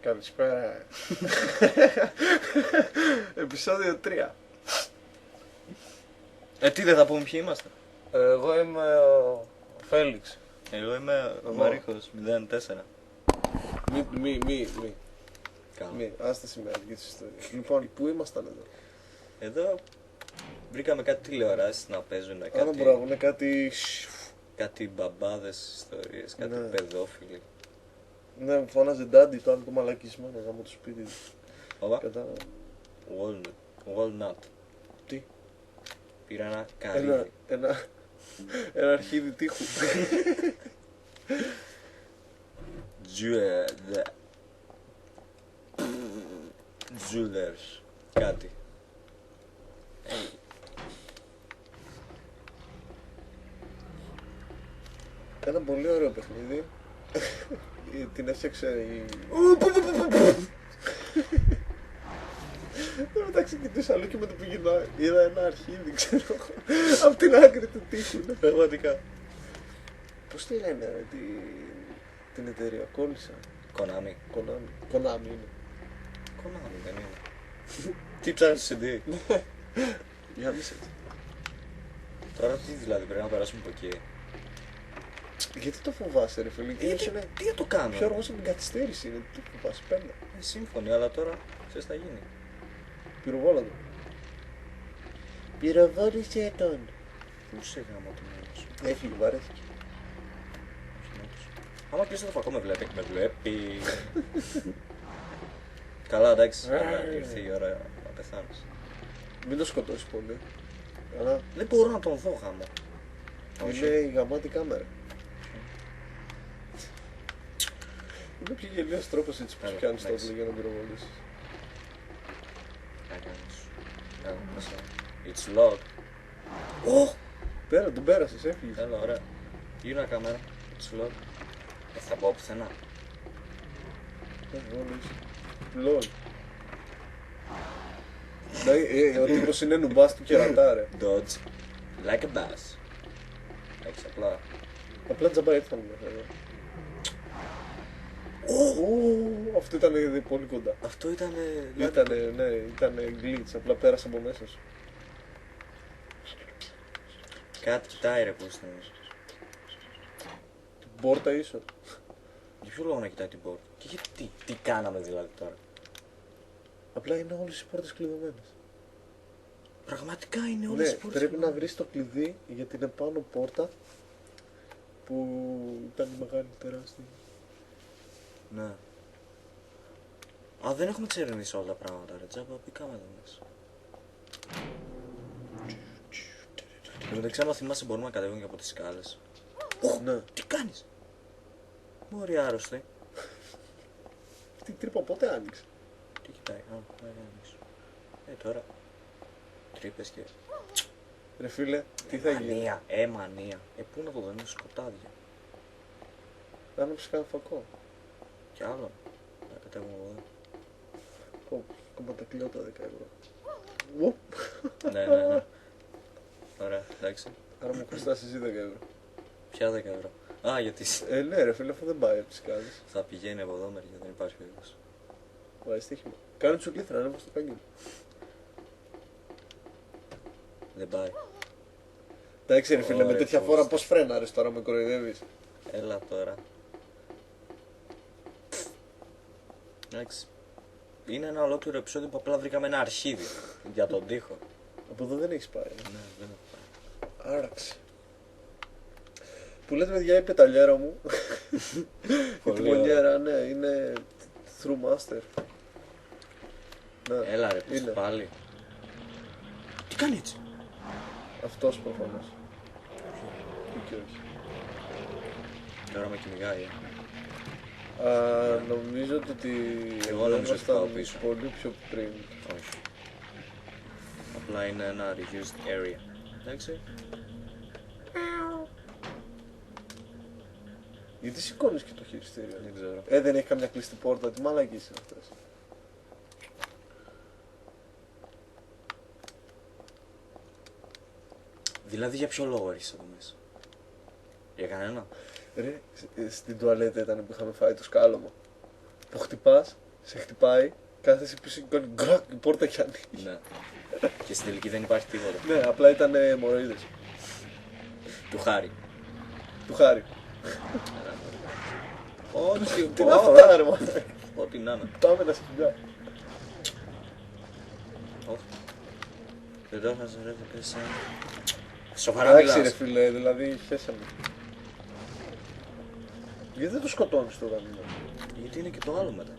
Καλησπέρα. Επεισόδιο 3. Τι δεν θα πούμε ποιοι είμαστε. Εγώ είμαι ο Φέλιξ. Εγώ είμαι ο Μαρίχος 04. Μη. Καλά. Άστε σήμερα για τις ιστορίες. Λοιπόν, πού ήμασταν εδώ? Εδώ βρήκαμε κάτι τηλεοράσεις να παίζουν, Άρα μπράβο, είναι κάτι... κάτι μπαμπάδες ιστορίες, κάτι Ναι. παιδόφιλοι. Ναι, μου φώναζε ντάντι το άλλο το μαλακισμένο γάμο το σπίτι του. Ωπα, Κατάλαβα. Walnut. Τι? Πήρα ένα Ένα, καρύδι. ένα αρχίδι τείχου. Jewelers. Κάτι. Ένα πολύ ωραίο παιχνίδι. Την έφτιαξε η... Τώρα μεταξύ κοιτούσα άλλο και με το που γυρνάω είδα ένα αρχίδι, ξέρω, από την άκρη του τείχου. Πραγματικά. Πώς τη λένε την εταιρεία, κόλλησα. Konami. Konami είναι. Konami δεν είναι. Τι ψάχνεις CD. Γάμισε. Τώρα τι δηλαδή πρέπει να περάσουμε από εκεί. Γιατί το φοβάσαι ρε φίλε, και Τι θα το κάνω. πιο αργός από την καθυστέρηση είναι, τι το φοβάσαι, πέντε. Σύμφωνοι, αλλά τώρα ξέρεις τι θα γίνει. Πυροβόλα το. Πυροβόλησε τον. Πού σε γάμο το μήνυμα σου. Έφυγε, βαρέθηκε. Άμα κλείσω το φακό με βλέπει. Με βλέπει. Καλά, εντάξει. Ήρθε η ώρα να πεθάνεις. Μην το σκοτώσεις πολύ. Αλλά Δεν μπορώ να τον δω γάμο. είναι η γαμάτη κάμερα. Είναι πιο γελίος τρόπος έτσι που Έλα, πιάνεις το εντάξει. όπλο για να πυροβολήσεις. Έλα μέσα. It's locked. Ω! Πέρα, τον πέρασες, έφυγες. Έλα, ωραία. Γύρνα κάμερα. It's locked. Θα πάω πουθενά. Λόλ. Ο τύπος είναι νουμπάς του κερατά ρε. Dodge. Like a bass. Έχεις απλά. Απλά τζαμπά ήρθαν μέχρι εδώ. Αυτό ήταν πολύ κοντά. Αυτό ήταν. Ήταν glitch, απλά πέρασε από μέσα σου. Κάτι κοιτάει ρε που είστε. Την πόρτα ίσως. Για ποιο λόγο να κοιτάει την πόρτα. Και γιατί, τι κάναμε δηλαδή τώρα. Απλά είναι όλες οι πόρτες κλειδωμένες. Πραγματικά είναι όλες Ναι, οι πόρτες. πρέπει να βρεις το κλειδί για την επάνω πόρτα που ήταν μεγάλη τεράστια. Ναι. Α, δεν έχουμε εξερευνήσει όλα τα πράγματα ρε τζάμπα, μπήκαμε εδώ μέσα. Εν τω μεταξύ άμα θυμάσαι μπορούμε να κατέβουμε και από τις σκάλες. Ναι. Τι κάνεις. Μωρή άρρωστη. Αυτή η τρύπα πότε άνοιξε. Τι κοιτάει, δεν ανοίξω. Τώρα. Τρύπες και... Ρε φίλε, τι θα γίνει. Μανία, μανία. Πού να το δω, είναι σκοτάδια. Άνοιξε κανένα φακό. Κι άλλο. Να κατέβουμε από εδώ. Ακόμα τα κλειώ τα 10 ευρώ. Ναι. Ωραία, εντάξει. Άρα μου χρωστάς εσύ 10 ευρώ. Ποια 10 ευρώ. Α, γιατί Ναι ρε φίλε, αυτό δεν πάει από τις σκάλες. θα πηγαίνει από εδώ μεριά, δεν υπάρχει περίπτωση. Πάει στοίχημα. Κάνε τσουκλήθρα, ανέβα στο κάγκελο. Δεν πάει. Εντάξει ρε φίλε, με Ωραία, τέτοια πώς. φόρα πώς φρέναρες τώρα, με κοροϊδεύεις. Έλα τώρα. Εντάξει. Είναι ένα ολόκληρο επεισόδιο που απλά βρήκαμε ένα αρχίδι για τον τοίχο. Από εδώ δεν έχεις πάει. Ναι, δεν έχω πάει. Άραξε. Που λέτε παιδιά η πεταλιέρα μου. Η Πολύ τιμονιέρα, ναι, είναι through master. Ναι, Έλα ρε, πώς είναι. πάλι. Τι κάνει έτσι. Αυτός προφανώς. Και όχι. Τώρα με κυνηγάει. Νομίζω ότι Εγώ νομίζω ότι πάω ήμασταν πίσω. πολύ πιο πριν. Όχι. Απλά είναι ένα reused area. Εντάξει. Γιατί σηκώνεις και το χειριστήριο. Δεν ξέρω. Δεν έχει καμιά κλειστή πόρτα, τι μαλακίες είναι αυτές. Δηλαδή για ποιο λόγο έρχεσαι εδώ μέσα. Για κανένα. Ρε, στην τουαλέτα ήταν που είχαμε φάει το σκάλωμα. Που χτυπάς Σε χτυπάει, κάθεσαι πίσω και κάνει γκρακ, η πόρτα κι ανοίγει. Ναι. Και στην τελική δεν υπάρχει τίποτα. Ναι, απλά ήταν αιμορροίδες. Του Χάρη. Του Χάρη. Όχι, Τι να αυτά ρε μάνα. Ό,τι να είναι. Πάμε να σε φυγά. Δεν το έχασα ρε, θα πέσει. Σοβαρά Εντάξει ρε μιλάς. φίλε, δηλαδή χέσαμε. Γιατί δεν το σκοτώνεις το γαμίνο. Γιατί είναι και το άλλο μετά.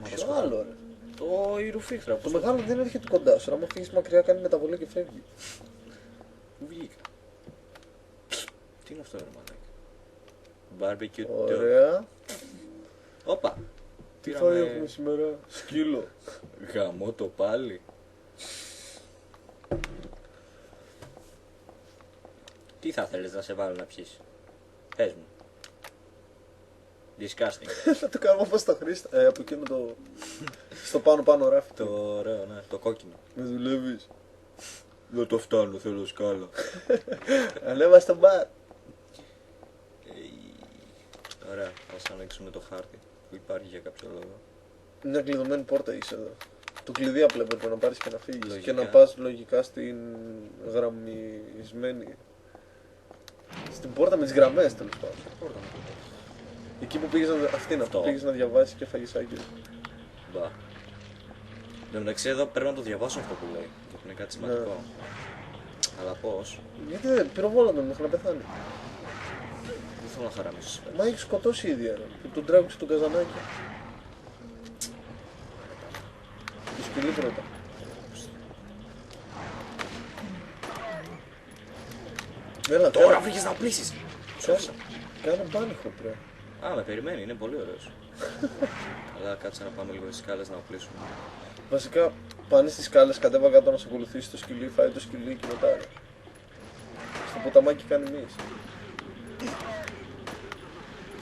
Ποιο άλλο ρε. Το η ρουφίχτρα. Το μεγάλο δεν έρχεται κοντά σου. Αν φύγεις μακριά κάνει μεταβολή και φεύγει. Πού βγήκα. Τι είναι αυτό ρε μαλάκι. Barbecue dog. Ωραία. Όπα. Τι θα έχουμε σήμερα. Σκύλο. Γαμώ το πάλι. Τι θα θέλεις να σε βάλω να πιείς. Πες μου. Disgusting. Θα το κάνουμε όπως τα Χρήστα. Από εκείνο το... στο πάνω ράφι. Το ωραίο, ναι, το κόκκινο. Με δουλεύεις. Δεν το φτάνω, θέλω σκάλα. Ανέβα στο μπαρ. Ωραία, ας ανοίξουμε το χάρτη που υπάρχει για κάποιο λόγο. Μια κλειδωμένη πόρτα είσαι εδώ. Το κλειδί απλά έπρεπε να πάρεις και να φύγεις. Λογικά. Και να πας λογικά στην γραμμισμένη. Στην πόρτα με τις γραμμές τέλος πάντων. Πόρτα μου. Εκεί που πήγες να... Αυτή είναι αυτό. Αυτό. Πήγες να διαβάσεις και φαγισάκι. Μπα. Εν τω μεταξύ εδώ πρέπει να το διαβάσω αυτό που λέει. Γιατί είναι κάτι σημαντικό. Ναι. Αλλά πώς. Γιατί δεν πυροβόλα μέχρι να πεθάνει. Δεν θέλω να χαραμίσω σήμερα. Μα έχει σκοτώσει ήδη έναν. Που τον τράβηξε τον καζανάκι. Το σκυλί πρώτα. Έλα, Τώρα βρήκες να πλήσεις. Σώσα. Κάνε μπάνιχο πρέπει. Α, με περιμένει, είναι πολύ ωραίος. Αλλά κάτσε να πάμε λίγο στις σκάλες να οπλίσουμε. Βασικά πάνε στις σκάλες, κατέβα κάτω να σε ακολουθήσει το σκυλί, φάει το σκυλί και μετά. Ρε. Στο ποταμάκι κάνει μυς.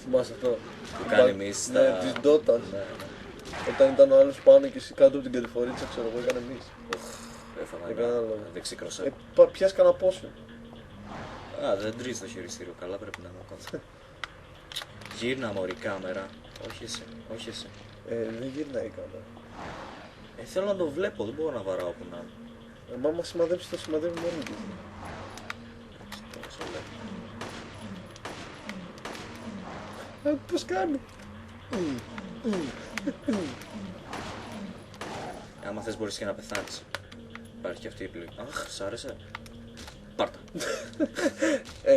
Θυμάσαι αυτό. Που κάνει μυς στα... Ναι, της Ντότας. Ναι, ναι. Όταν ήταν ο άλλος πάνω και εσύ κάτω από την κατηφορίτσα, ξέρω εγώ, έκανε μυς. Έφαγα Δεν κανένα λόγο. ένα δεξί κροσέ. Πιάσ' κανένα πόσο. Α, δεν τρίζει το χειριστήριο. Καλά πρέπει να είναι ακόμα. Γύρνα μωρή κάμερα. Όχι εσύ, όχι εσύ. Δεν γυρνάει η κάμερα. Θέλω να το βλέπω, δεν μπορώ να βαράω που να είναι. Μα μας σημαδέψει το σημαδεύει μόνο του. Τώρα σε λέω. Πώς κάνει. Άμα θες μπορείς και να πεθάνεις. Υπάρχει και αυτή η επιλογή. Αχ, σ' άρεσε. Πάρτα.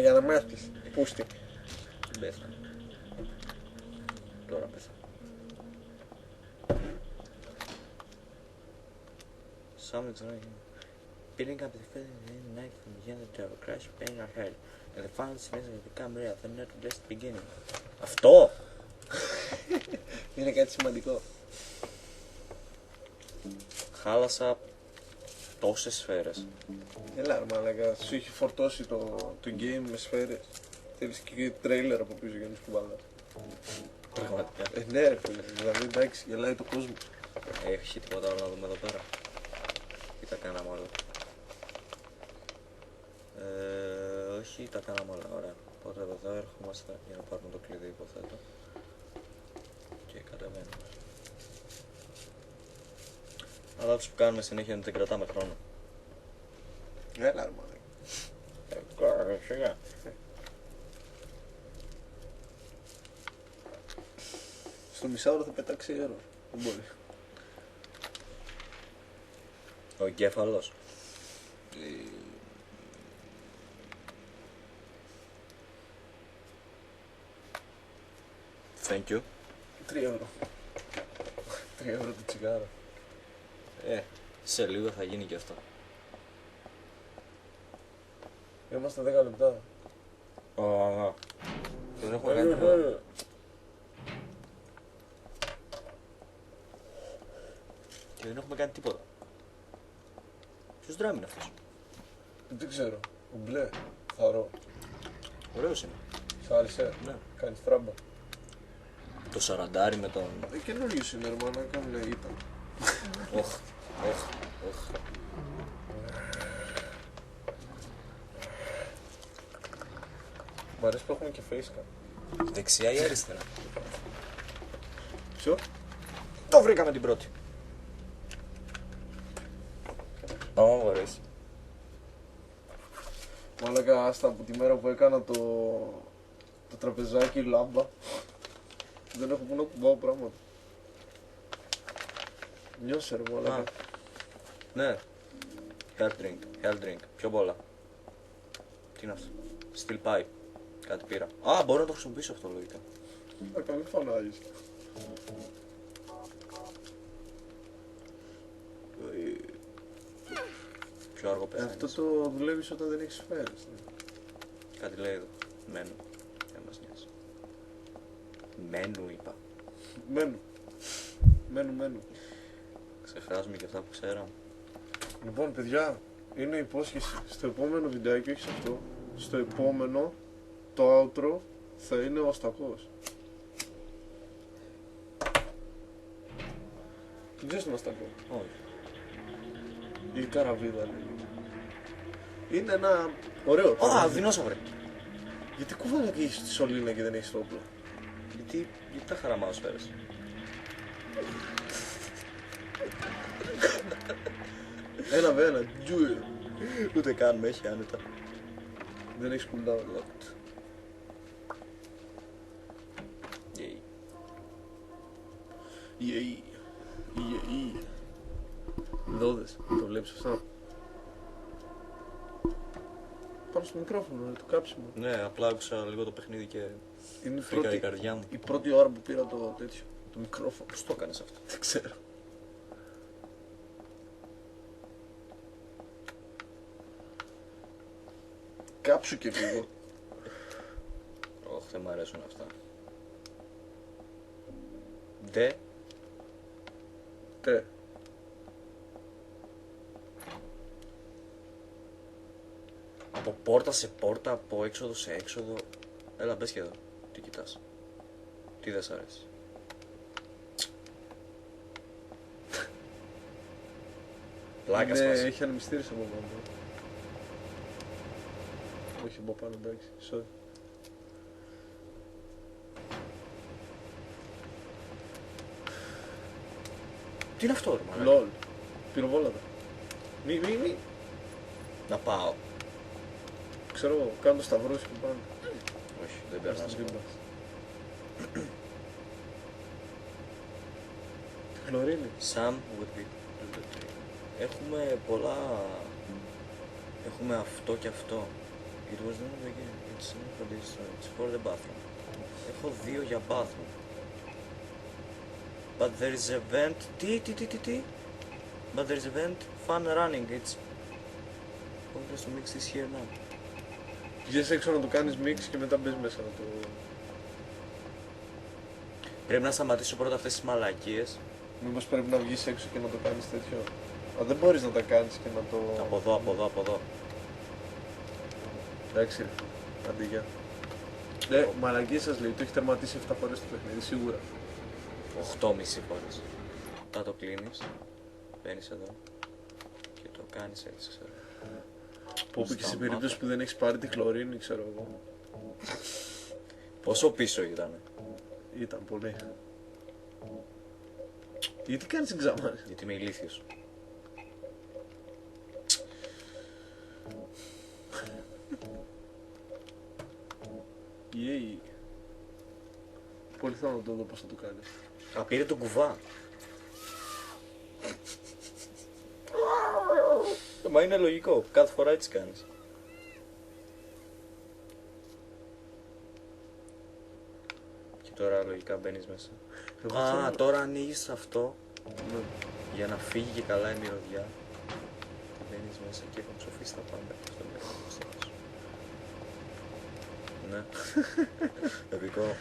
Για να μάθεις. Πούστη. Πέθανε. Τώρα πέθανε. Something's wrong. Picking up the knife from behind the tower, crash, bang our head, and the final semester will become real, but not just the beginning. Αυτό! Είναι κάτι σημαντικό. Χάλασα τόσες σφαίρες. Έλα ρε μαλάκα, σου έχει φορτώσει το game με σφαίρες. Θέλεις και τρέιλερ από πίσω για να σκουμπάλας. Πραγματικά. Ναι ρε φίλε, δηλαδή εντάξει, γελάει το κόσμο. Έχει τίποτα άλλο να δούμε εδώ πέρα. Τι τα κάναμε όλα. Όχι, τα κάναμε όλα. Ωραία. Οπότε εδώ ερχόμαστε για να πάρουμε το κλειδί, υποθέτω. Και κατεβαίνουμε. Αλλά αυτό που κάνουμε συνέχεια είναι ότι δεν κρατάμε χρόνο. Έλα ρε μαλάκα. Σιγά. Στο μισάωρο θα πετάξει αέρο. Δεν μπορεί. Ο εγκέφαλος. Thank you. 3 ευρώ. 3 ευρώ το τσιγάρο. Σε λίγο θα γίνει και αυτό. Είμαστε 10 λεπτά. Δεν έχουμε κάνει τίποτα. Και δεν έχουμε κάνει τίποτα. Ποιος δράμει είναι αυτός? Δεν ξέρω. Ο μπλε. Θαρώ. Ωραίος είναι. Σ' άρεσε. Ναι. Κάνεις τράμπα. Το σαραντάρι με τον... Καινούριος είναι ρε μαλάκα, μου λέει ήταν. Οχ, οχ, οχ. Μ' αρέσει που έχουμε και facecam. Δεξιά ή αριστερά? Ποιο? Το βρήκαμε την πρώτη. Άμα μου αρέσει. Μαλάκα, άστα από τη μέρα που έκανα το τραπεζάκι λάμπα. Δεν έχω που να κουμπάω πράγματα. Νιώσε ρε μαλάκα. Α. Ναι. Health drink. Πιο πολλά. Τι είναι αυτό. Steel pipe. Κάτι πήρα. Α, μπορώ να το χρησιμοποιήσω αυτό λογικά. Θα κάνει φανάγεις. Πιο αργό πεθαίνεις. Αυτό το δουλεύεις όταν δεν έχεις σφαίρες. Κάτι λέει εδώ. Μένου. Δεν μας νοιάζει. Μένου είπα. Μένου. Ξεχράζουμε και αυτά που ξέραμε. Λοιπόν, παιδιά, είναι υπόσχεση. Στο επόμενο βιντεάκι, όχι σε αυτό, στο επόμενο, το outro θα είναι ο Αστακός. Δεν ξέρεις τον Αστακό. Όχι. Η καραβίδα λέγεται. Είναι ένα ωραίο Α, τραγούδι. δεινόσαυρε. Γιατί κουβάλα και έχεις τη σωλήνα και δεν έχεις το όπλο. Γιατί τα χαραμάω σφαίρες. Ένα με ένα, τζουε. Ούτε καν με έχει άνετα. Δεν έχεις cooldown. Locked. Yay. Ιεή. Δώδες, το βλέπεις αυτά. Πάνω στο μικρόφωνο, το κάψιμο. Ναι, απλά άκουσα λίγο το παιχνίδι και Είναι φύγα η καρδιά μου. η πρώτη ώρα που πήρα το τέτοιο, το μικρόφωνο. Πώς το έκανες αυτό. Δεν ξέρω. Κάψου και λίγο. Ωχ, δεν μ' αρέσουν αυτά. Δε. Τε. Από πόρτα σε πόρτα, από έξοδο σε έξοδο. Έλα, μπες και εδώ. Τι κοιτάς. Τι δεν σ' αρέσει. Πλάκα σπάσει. Έχει ανεμιστήρες από πάνω. Όχι από πάνω, εντάξει. Sorry. Τι είναι αυτό, ρε μαλάκα. Λολ. Πυροβόλατα. Μη. Να πάω. Ξέρω εγώ, κάνω το σταυρό σου πάνω. Όχι, δεν περνάς. Τη χλωρίνη. Some would be. Έχουμε πολλά. Έχουμε αυτό και αυτό. It was not again. It's not for this. It's for the bathroom. Έχω δύο για bathroom. But there is a vent. Τι. But there is a vent. Fun running. It's. Pointless to mix this here now. Βγες έξω να το κάνεις mix και μετά μπες μέσα να το... Πρέπει να σταματήσω πρώτα αυτές τις μαλακίες. Μήπως πρέπει να βγεις έξω και να το κάνεις τέτοιο. Α, δεν μπορείς να τα κάνεις και να το... Από εδώ. Εντάξει ρε. Αντί για. Ναι, μαλακίες σας λέει, το έχει τερματίσει 7 φορές το παιχνίδι, σίγουρα. 8,5 φορές. Μετά το κλείνεις. Μπαίνεις εδώ. Και το κάνεις έτσι, ξέρω. Πω και σε περίπτωση που δεν έχεις πάρει τη χλωρίνη, ξέρω εγώ. Πόσο πίσω ήταν. Ήταν πολύ. Γιατί κάνεις εξάμαρες. Γιατί είμαι ηλίθιος. Yay. Πολύ θέλω να το δω πώς θα το κάνεις. Α, πήρε τον κουβά. Μα είναι λογικό. Κάθε φορά έτσι κάνεις. Και τώρα λογικά μπαίνεις μέσα. Εγώ Α, θέλω- τώρα ανοίγεις αυτό Ναι. για να φύγει και καλά η μυρωδιά. Μπαίνεις μέσα και έχουν ψοφίσει τα πάντα. Αυτό είναι το στόχος. Ναι. Επικό.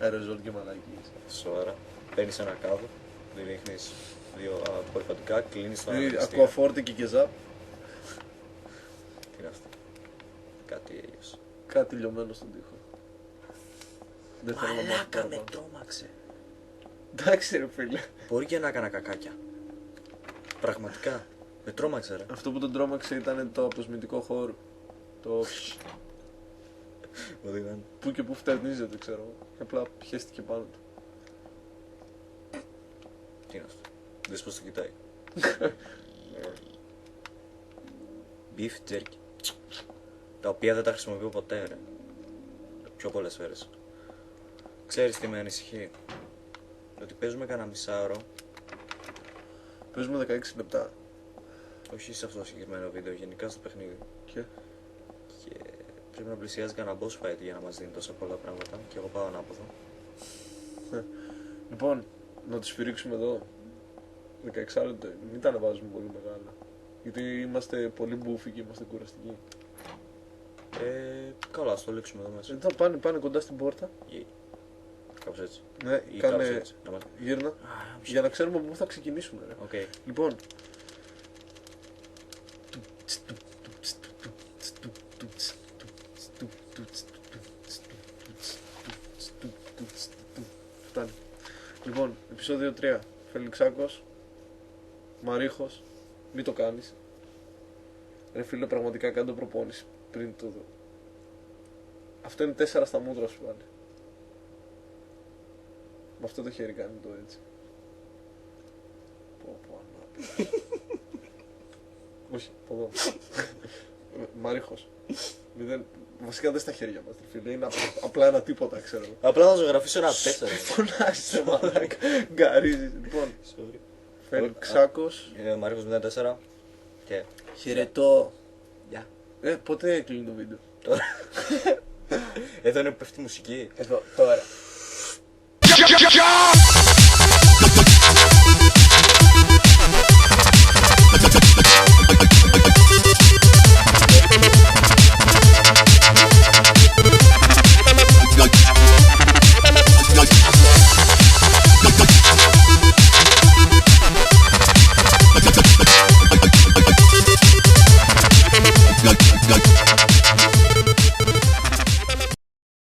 Αεροζόλ και μαλακίες. Σοβαρά. Παίρνεις ένα κάδο, ρίχνεις δύο απορριπαντικά, κλείνεις το Ακούω αναλυστήριο. φόρτε και κεζάπ. Τι είναι αυτό. Κάτι έλειωσε. Κάτι λιωμένο στον τοίχο. Δεν θέλω να μάθω Μαλάκα με παραπάνω. τρόμαξε. Εντάξει ρε φίλε. Μπορεί και να έκανα κακάκια. Πραγματικά. Με τρόμαξε ρε. Αυτό που τον τρόμαξε ήταν το αποσμητικό χώρο. Το Ότι ήταν. που και που φτερνίζεται ξέρω. Και απλά πιέστηκε πάνω του. Τι είναι αυτό. Δες πως το κοιτάει. Beef jerky. Τα οποία δεν τα χρησιμοποιώ ποτέ, ρε. Πιο πολλές φορές. Ξέρεις τι με ανησυχεί. Ότι παίζουμε κανένα μισάωρο. Παίζουμε 16 λεπτά. Όχι σε αυτό το συγκεκριμένο βίντεο, γενικά στο παιχνίδι. Και Και πρέπει να πλησιάζει κανένα boss fight για να μας δίνει τόσα πολλά πράγματα. Και εγώ πάω ανάποδο. λοιπόν, να το σφυρίξουμε εδώ. 16 λεπτά. Μην τα ανεβάζουμε πολύ μεγάλα. Γιατί είμαστε πολύ μπούφοι και είμαστε κουραστικοί. Καλά, ας το λήξουμε εδώ μέσα. Εδώ πάνε κοντά στην πόρτα. Κάπως έτσι. Ναι, Ή κάνε κάπως έτσι. Να μας- γύρνα. Για να ξέρουμε πού θα ξεκινήσουμε. Ρε. Οκ. Λοιπόν. Φτάνει. Λοιπόν, επεισόδιο 3. Φελιξάκος. Μαρίχος. Μην το κάνεις. Ρε φίλε, πραγματικά κάνε το προπόνηση πριν το δω. Αυτό είναι 4 στα μούτρα σου πάλι. Με αυτό το χέρι κάνει το έτσι. Πω ανάπηρα. Όχι, από εδώ. Μαρίχος. Βασικά δεν στα χέρια μας, φίλε. Είναι απλά ένα τίποτα, ξέρω. Απλά θα ζωγραφίσω ένα 4. Φωνάζεις, μαλάκα. Γκαρίζεις. Λοιπόν, Φελιξάκος. Μαρίχος 04. Και. Χαιρετώ. Γεια. Πότε κλείνει το βίντεο? Τώρα. Εδώ είναι που πέφτει η μουσική. Εδώ, τώρα. Got